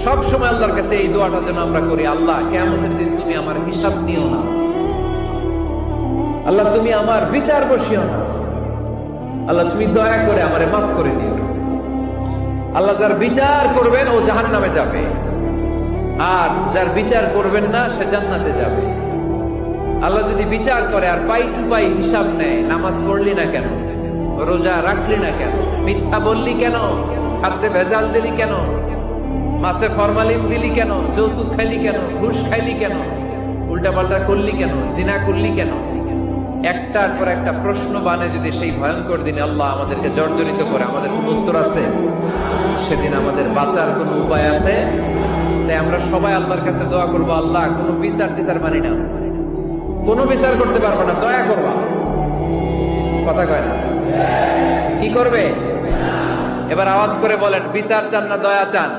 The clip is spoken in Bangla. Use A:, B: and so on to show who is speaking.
A: সব সময় আল্লাহর কাছে এই দোয়াটা যেন আমরা করি, আল্লাহ কিয়ামতের দিন তুমি আমার হিসাব নিও না, আল্লাহ তুমি আমার বিচার বসিও না, আল্লাহ তুমি দয়া করে আমারে মাফ করে দিও। আল্লাহ যার বিচার করবেন ও জাহান্নামে যাবে, আর যার বিচার করবেন না সে জান্নাতে যাবে। আল্লাহ যদি বিচার করে আর পাই টু পাই হিসাব নেয়, নামাজ পড়লি না কেন, রোজা রাখলি না কেন, মিথ্যা বললি কেন, খাদ্যে ভেজাল দিলি কেন, মাছে ফরমালিন দিলি কেন, যৌতুক খাইলি কেন, ঘুষ খাইলি কেন, উল্টাপাল্টা করলি কেন, জিনা করলি কেন, একটার পর একটা প্রশ্ন বানে যদি সেই ভয়ঙ্কর দিনে আল্লাহ আমাদেরকে জর্জরিত করে, আমাদের কোন উত্তর আছে? সেদিন আমাদের বাঁচার কোন উপায় আছে? তাই আমরা সবাই আল্লাহর কাছে দোয়া করবো, আল্লাহ কোনো বিচার টিচার মানি না, কোনো বিচার করতে পারবো না, দয়া করবা। কথা কয় না? কি করবে? এবার আওয়াজ করে বলেন, বিচার চান না দয়া চান?